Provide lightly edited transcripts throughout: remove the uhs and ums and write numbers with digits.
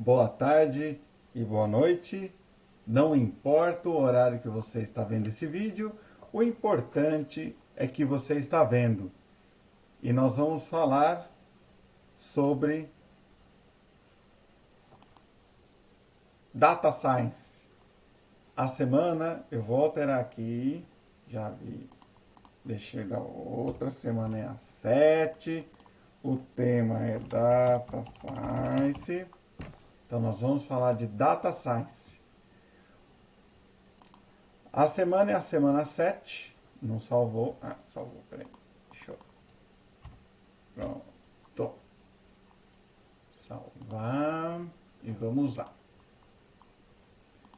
boa tarde e boa noite. Não importa o horário que você está vendo esse vídeo, o importante é que você está vendo. E nós vamos falar sobre Data Science. A semana, eu vou alterar aqui, já vi, deixei da outra semana é a 7. O tema é Data Science. Então nós vamos falar de Data Science. A semana é a semana 7. Não salvou. Ah, salvou, peraí. Deixa eu. Pronto. Salvar. E vamos lá.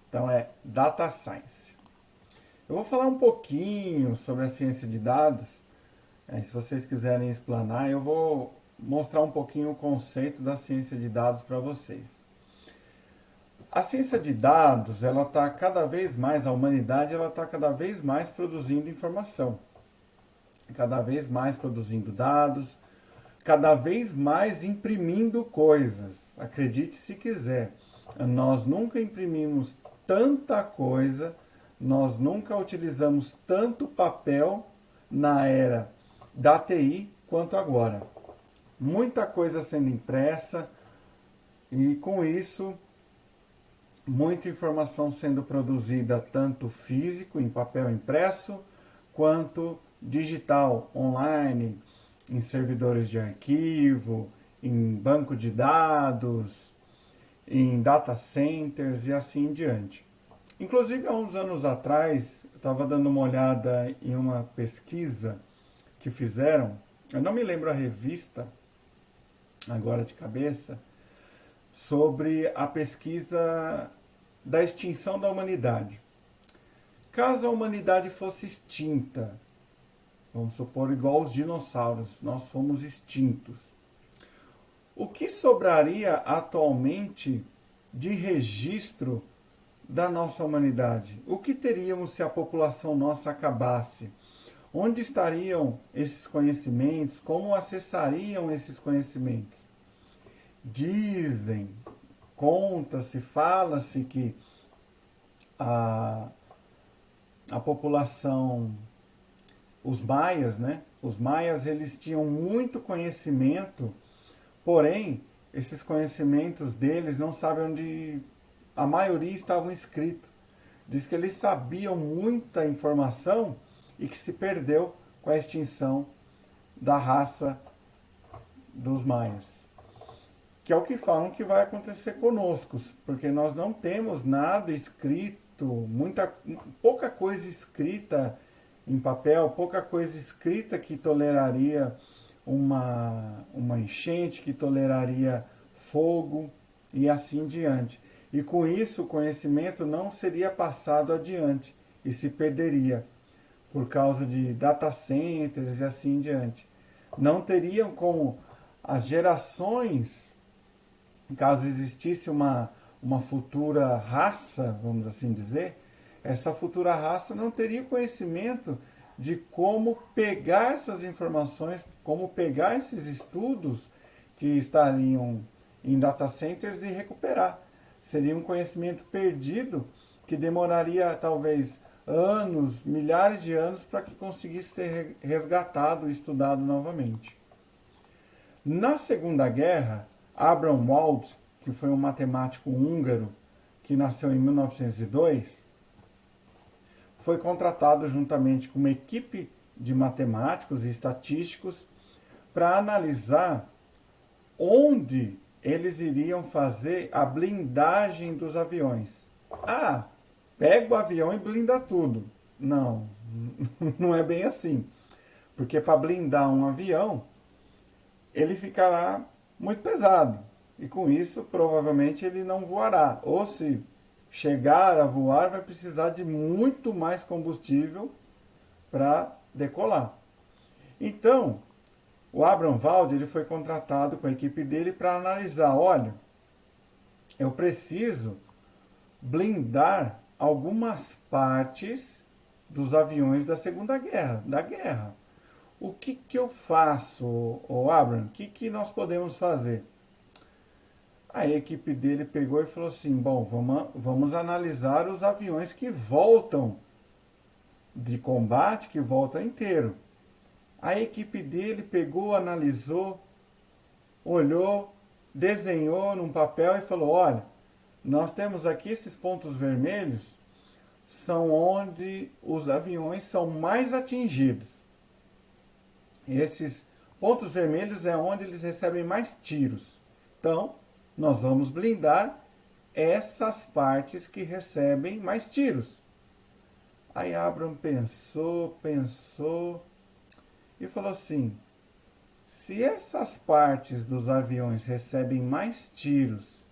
Então é Data Science. Eu vou falar um pouquinho sobre a ciência de dados. Se vocês quiserem explanar, eu vou mostrar um pouquinho o conceito da ciência de dados para vocês. A ciência de dados, ela está cada vez mais, a humanidade, ela está cada vez mais produzindo informação, cada vez mais produzindo dados, cada vez mais imprimindo coisas. Acredite se quiser, nós nunca imprimimos tanta coisa, nós nunca utilizamos tanto papel na era da TI quanto agora. Muita coisa sendo impressa e com isso muita informação sendo produzida tanto físico, em papel impresso, quanto digital, online, em servidores de arquivo, em banco de dados, em data centers e assim em diante. Inclusive, há uns anos atrás, eu estava dando uma olhada em uma pesquisa que fizeram, eu não me lembro a revista agora de cabeça, sobre a pesquisa da extinção da humanidade. Caso a humanidade fosse extinta, vamos supor igual os dinossauros, nós fomos extintos. O que sobraria atualmente de registro da nossa humanidade? O que teríamos se a população nossa acabasse? Onde estariam esses conhecimentos? Como acessariam esses conhecimentos? Dizem, conta-se, fala-se que a população, os maias, né? Os maias, eles tinham muito conhecimento, porém, esses conhecimentos deles não sabem onde a maioria estavam escritos. Diz que eles sabiam muita informação e que se perdeu com a extinção da raça dos maias. Que é o que falam que vai acontecer conosco, porque nós não temos nada escrito, pouca coisa escrita em papel, pouca coisa escrita que toleraria uma enchente, que toleraria fogo e assim diante. E com isso o conhecimento não seria passado adiante e se perderia por causa de data centers e assim diante. Não teriam como as gerações, caso existisse uma futura raça, vamos assim dizer, essa futura raça não teria conhecimento de como pegar essas informações, como pegar esses estudos que estariam em data centers e recuperar. Seria um conhecimento perdido que demoraria talvez anos, milhares de anos para que conseguisse ser resgatado e estudado novamente. Na Segunda Guerra, Abraham Wald, que foi um matemático húngaro que nasceu em 1902, foi contratado juntamente com uma equipe de matemáticos e estatísticos para analisar onde eles iriam fazer a blindagem dos aviões. Ah, pega o avião e blinda tudo. Não, não é bem assim. Porque para blindar um avião, ele ficará muito pesado. E com isso, provavelmente, ele não voará. Ou se chegar a voar, vai precisar de muito mais combustível para decolar. Então, o Abraham Wald, ele foi contratado com a equipe dele para analisar, olha, eu preciso blindar algumas partes dos aviões da Segunda Guerra, da guerra. O que eu faço, Abraham? O que nós podemos fazer? A equipe dele pegou e falou assim: bom, vamos analisar os aviões que voltam de combate, que voltam inteiro. A equipe dele pegou, analisou, olhou, desenhou num papel e falou: olha, nós temos aqui esses pontos vermelhos, são onde os aviões são mais atingidos. Esses pontos vermelhos é onde eles recebem mais tiros. Então, nós vamos blindar essas partes que recebem mais tiros. Aí Abraham pensou e falou assim: se essas partes dos aviões recebem mais tiros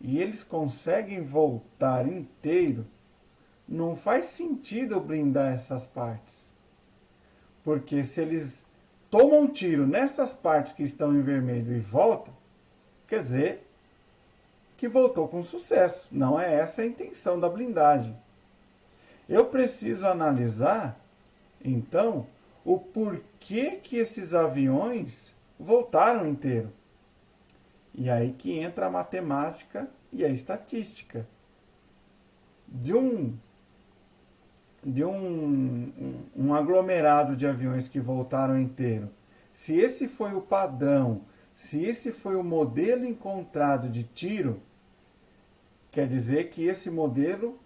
e eles conseguem voltar inteiro, não faz sentido eu blindar essas partes. Porque se eles tomam um tiro nessas partes que estão em vermelho e voltam, quer dizer que voltou com sucesso. Não é essa a intenção da blindagem. Eu preciso analisar, então, o porquê que esses aviões voltaram inteiro. E aí que entra a matemática e a estatística. De um aglomerado de aviões que voltaram inteiro, se esse foi o padrão, se esse foi o modelo encontrado de tiro, quer dizer que esse modelo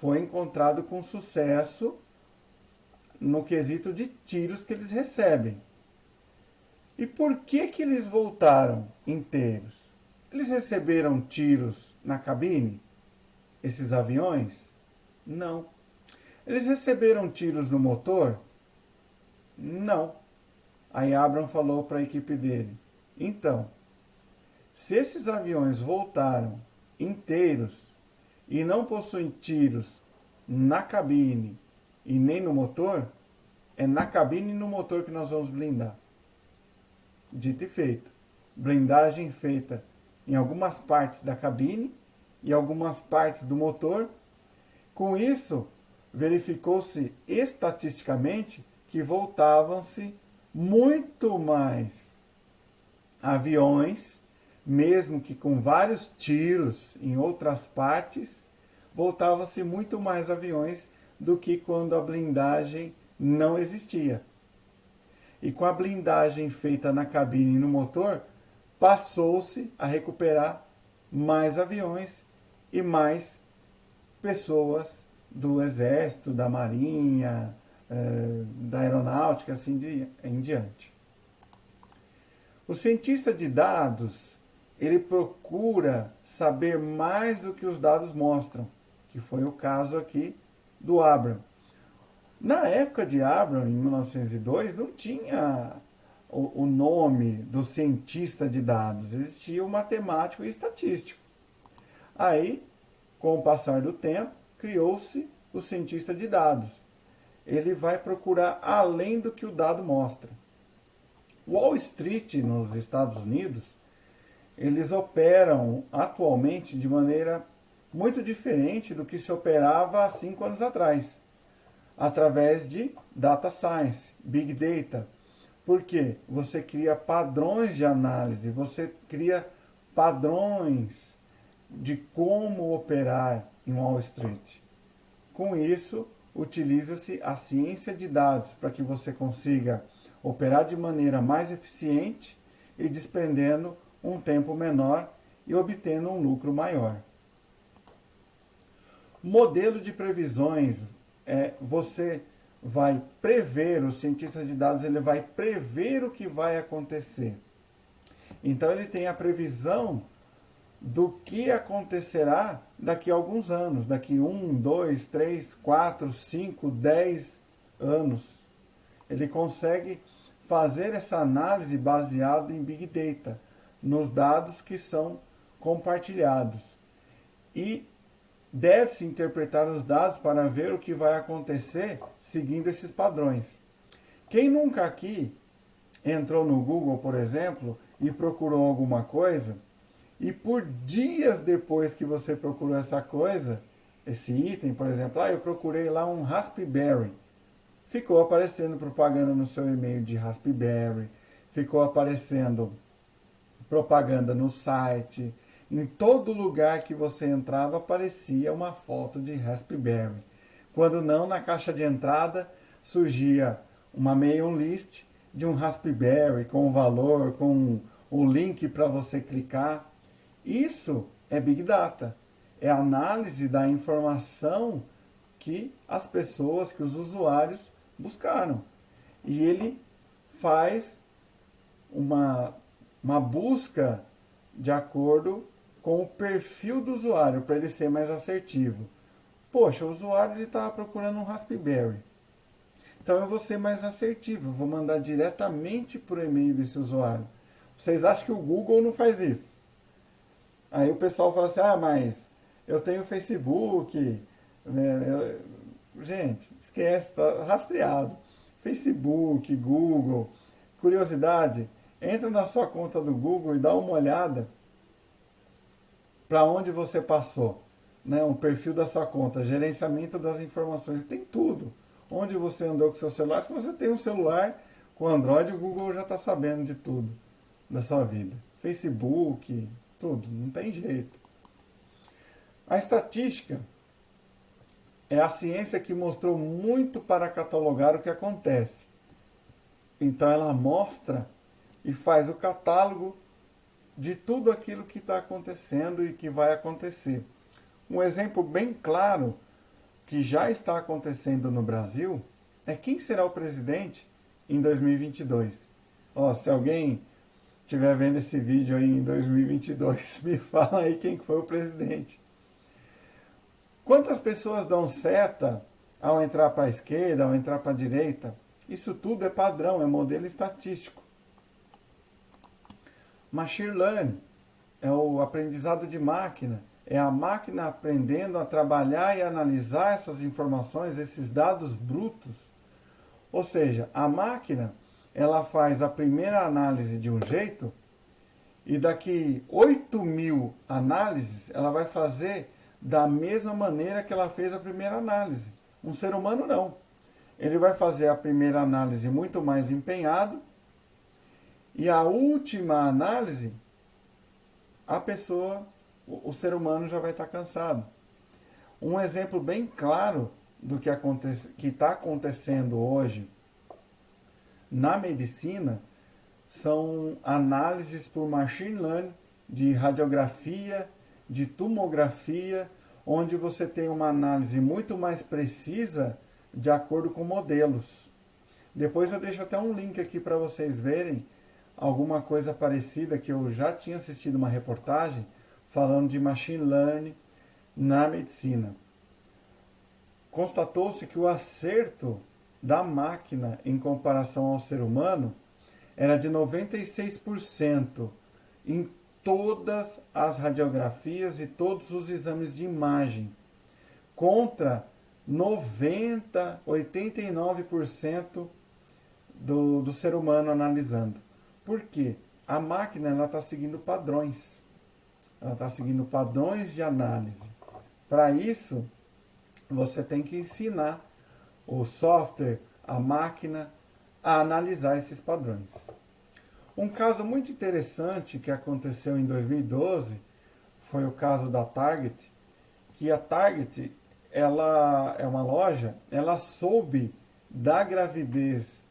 foi encontrado com sucesso no quesito de tiros que eles recebem. E por que eles voltaram inteiros? Eles receberam tiros na cabine? Esses aviões? Não. Eles receberam tiros no motor? Não. Aí Abraham falou para a equipe dele: então, se esses aviões voltaram inteiros e não possuem tiros na cabine e nem no motor, é na cabine e no motor que nós vamos blindar. Dito e feito. Blindagem feita em algumas partes da cabine e algumas partes do motor. Com isso, verificou-se estatisticamente que voltavam-se muito mais aviões, mesmo que com vários tiros em outras partes, voltavam-se muito mais aviões do que quando a blindagem não existia. E com a blindagem feita na cabine e no motor, passou-se a recuperar mais aviões e mais pessoas do Exército, da Marinha, da Aeronáutica, assim em diante. O cientista de dados, ele procura saber mais do que os dados mostram, que foi o caso aqui do Abraham. Na época de Abraham, em 1902, não tinha o nome do cientista de dados, existia o matemático e estatístico. Aí, com o passar do tempo, criou-se o cientista de dados. Ele vai procurar além do que o dado mostra. Wall Street, nos Estados Unidos, eles operam atualmente de maneira muito diferente do que se operava há 5 anos atrás, através de data science, big data. Porque você cria padrões de análise, você cria padrões de como operar em Wall Street. Com isso, utiliza-se a ciência de dados para que você consiga operar de maneira mais eficiente e desprendendo um tempo menor e obtendo um lucro maior. Modelo de previsões, você vai prever, o cientista de dados ele vai prever o que vai acontecer. Então ele tem a previsão do que acontecerá daqui a alguns anos, daqui 1, 2, 3, 4, 5, 10 anos. Ele consegue fazer essa análise baseada em Big Data, nos dados que são compartilhados. E deve-se interpretar os dados para ver o que vai acontecer seguindo esses padrões. Quem nunca aqui entrou no Google, por exemplo, e procurou alguma coisa, e por dias depois que você procurou essa coisa, esse item, por exemplo, eu procurei lá um Raspberry, ficou aparecendo propaganda no seu e-mail de Raspberry, ficou aparecendo propaganda no site, em todo lugar que você entrava aparecia uma foto de Raspberry. Quando não, na caixa de entrada surgia uma mailing list de um Raspberry com o valor, com o link para você clicar. Isso é Big Data. É a análise da informação que as pessoas, que os usuários buscaram. E ele faz uma busca de acordo com o perfil do usuário, para ele ser mais assertivo. Poxa, o usuário estava procurando um Raspberry. Então eu vou ser mais assertivo, eu vou mandar diretamente por e-mail desse usuário. Vocês acham que o Google não faz isso? Aí o pessoal fala assim, mas eu tenho Facebook, né? Gente, esquece, tá rastreado. Facebook, Google. Curiosidade, entra na sua conta do Google e dá uma olhada para onde você passou. Né? Um perfil da sua conta, gerenciamento das informações, tem tudo. Onde você andou com seu celular. Se você tem um celular com Android, o Google já está sabendo de tudo da sua vida. Facebook, tudo, não tem jeito. A estatística é a ciência que mostrou muito para catalogar o que acontece. Então ela mostra e faz o catálogo de tudo aquilo que está acontecendo e que vai acontecer. Um exemplo bem claro que já está acontecendo no Brasil é quem será o presidente em 2022. Se alguém estiver vendo esse vídeo aí em 2022, me fala aí quem foi o presidente. Quantas pessoas dão seta ao entrar para a esquerda, ao entrar para a direita? Isso tudo é padrão, é modelo estatístico. Machine Learning é o aprendizado de máquina. É a máquina aprendendo a trabalhar e analisar essas informações, esses dados brutos. Ou seja, a máquina ela faz a primeira análise de um jeito e daqui 8.000 análises ela vai fazer da mesma maneira que ela fez a primeira análise. Um ser humano não. Ele vai fazer a primeira análise muito mais empenhado e a última análise a pessoa, o ser humano já vai estar cansado. Um exemplo bem claro do que está acontecendo hoje na medicina são análises por machine learning de radiografia, de tomografia, onde você tem uma análise muito mais precisa de acordo com modelos. Depois eu deixo até um link aqui para vocês verem alguma coisa parecida que eu já tinha assistido uma reportagem falando de machine learning na medicina. Constatou-se que o acerto da máquina em comparação ao ser humano era de 96% em todas as radiografias e todos os exames de imagem, contra 89% do ser humano analisando. Por quê? A máquina está seguindo padrões. Ela está seguindo padrões de análise. Para isso, você tem que ensinar o software, a máquina, a analisar esses padrões. Um caso muito interessante que aconteceu em 2012 foi o caso da Target, que a Target ela é uma loja, ela soube da gravidez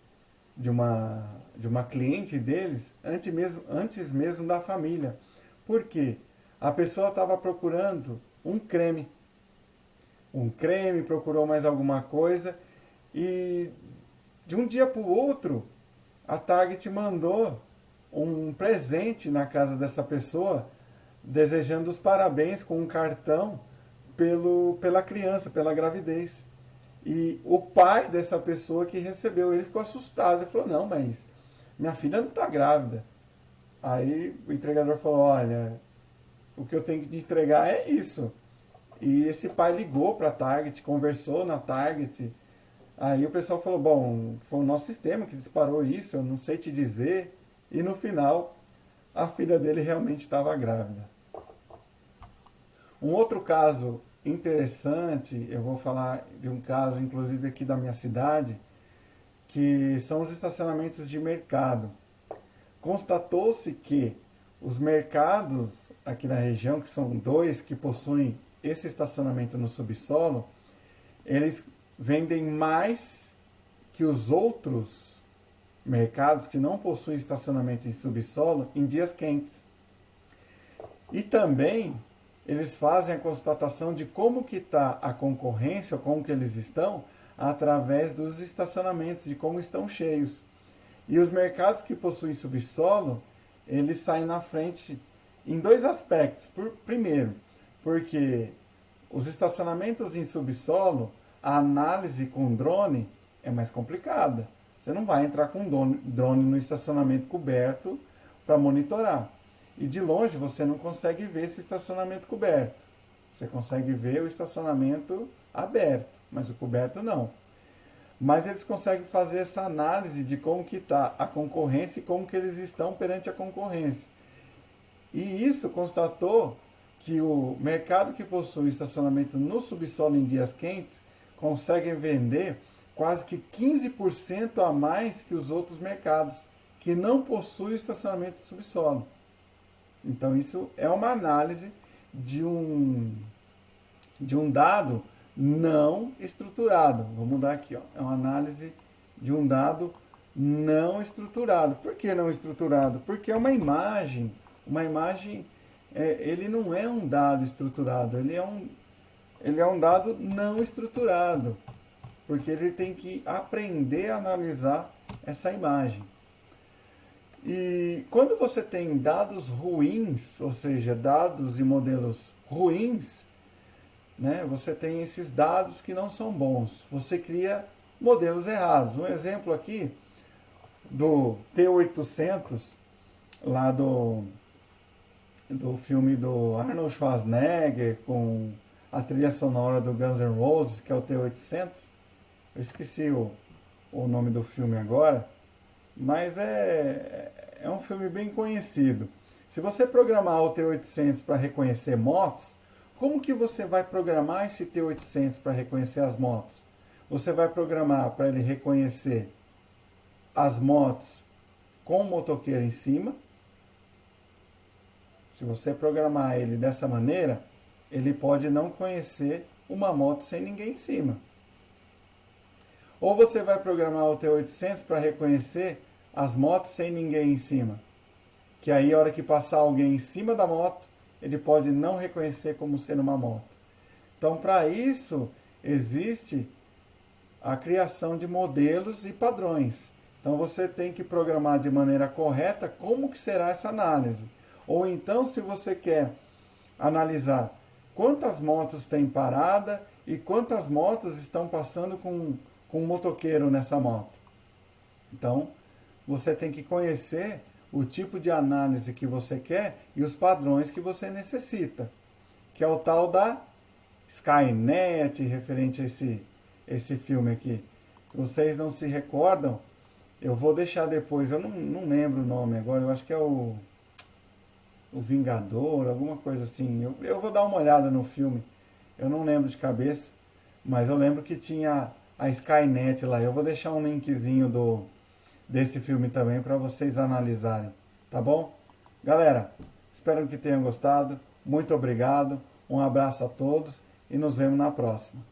de uma cliente deles antes mesmo da família. Por quê? A pessoa estava procurando um creme, procurou mais alguma coisa e de um dia para o outro a Target mandou um presente na casa dessa pessoa, desejando os parabéns com um cartão pela criança, pela gravidez. E o pai dessa pessoa que recebeu, ele ficou assustado. Ele falou, não, mas minha filha não está grávida. Aí o entregador falou, olha, o que eu tenho que te entregar é isso. E esse pai ligou para a Target, conversou na Target. Aí o pessoal falou, bom, foi o nosso sistema que disparou isso, eu não sei te dizer. E no final, a filha dele realmente estava grávida. Um outro caso interessante, eu vou falar de um caso, inclusive aqui da minha cidade, que são os estacionamentos de mercado. Constatou-se que Os mercados aqui na região, que são dois que possuem esse estacionamento no subsolo, eles vendem mais que os outros mercados que não possuem estacionamento em subsolo em dias quentes. E também eles fazem a constatação de como que está a concorrência, ou como que eles estão, através dos estacionamentos, de como estão cheios. E os mercados que possuem subsolo, eles saem na frente em dois aspectos. Primeiro, porque os estacionamentos em subsolo, a análise com drone é mais complicada. Você não vai entrar com drone no estacionamento coberto para monitorar. E de longe você não consegue ver esse estacionamento coberto. Você consegue ver o estacionamento aberto, mas o coberto não. Mas eles conseguem fazer essa análise de como que está a concorrência e como que eles estão perante a concorrência. E isso constatou que o mercado que possui estacionamento no subsolo em dias quentes consegue vender quase que 15% a mais que os outros mercados que não possuem estacionamento no subsolo. Então isso é uma análise de um dado não estruturado. Vou mudar aqui, ó. É uma análise de um dado não estruturado. Por que não estruturado? Porque é uma imagem. Uma imagem, ele não é um dado estruturado, ele é um dado não estruturado. Porque ele tem que aprender a analisar essa imagem. E quando você tem dados ruins, ou seja, dados e modelos ruins, né, você tem esses dados que não são bons. Você cria modelos errados. Um exemplo aqui do T-800, lá do filme do Arnold Schwarzenegger, com a trilha sonora do Guns N' Roses, que é o T-800. Eu esqueci o nome do filme agora, mas é um filme bem conhecido. Se você programar o T-800 para reconhecer motos, como que você vai programar esse T-800 para reconhecer as motos? Você vai programar para ele reconhecer as motos com o motoqueiro em cima. Se você programar ele dessa maneira, ele pode não conhecer uma moto sem ninguém em cima. Ou você vai programar o T-800 para reconhecer as motos sem ninguém em cima. Que aí, a hora que passar alguém em cima da moto, ele pode não reconhecer como sendo uma moto. Então, para isso, existe a criação de modelos e padrões. Então, você tem que programar de maneira correta como que será essa análise. Ou então, se você quer analisar quantas motos tem parada e quantas motos estão passando com um motoqueiro nessa moto. Então, você tem que conhecer o tipo de análise que você quer e os padrões que você necessita, que é o tal da Skynet, referente a esse filme aqui. Vocês não se recordam? Eu vou deixar depois, eu não lembro o nome agora, eu acho que é o Vingador, alguma coisa assim. Eu vou dar uma olhada no filme, eu não lembro de cabeça, mas eu lembro que tinha a Skynet lá. Eu vou deixar um linkzinho desse filme também para vocês analisarem, tá bom? Galera, espero que tenham gostado. Muito obrigado. Um abraço a todos e nos vemos na próxima.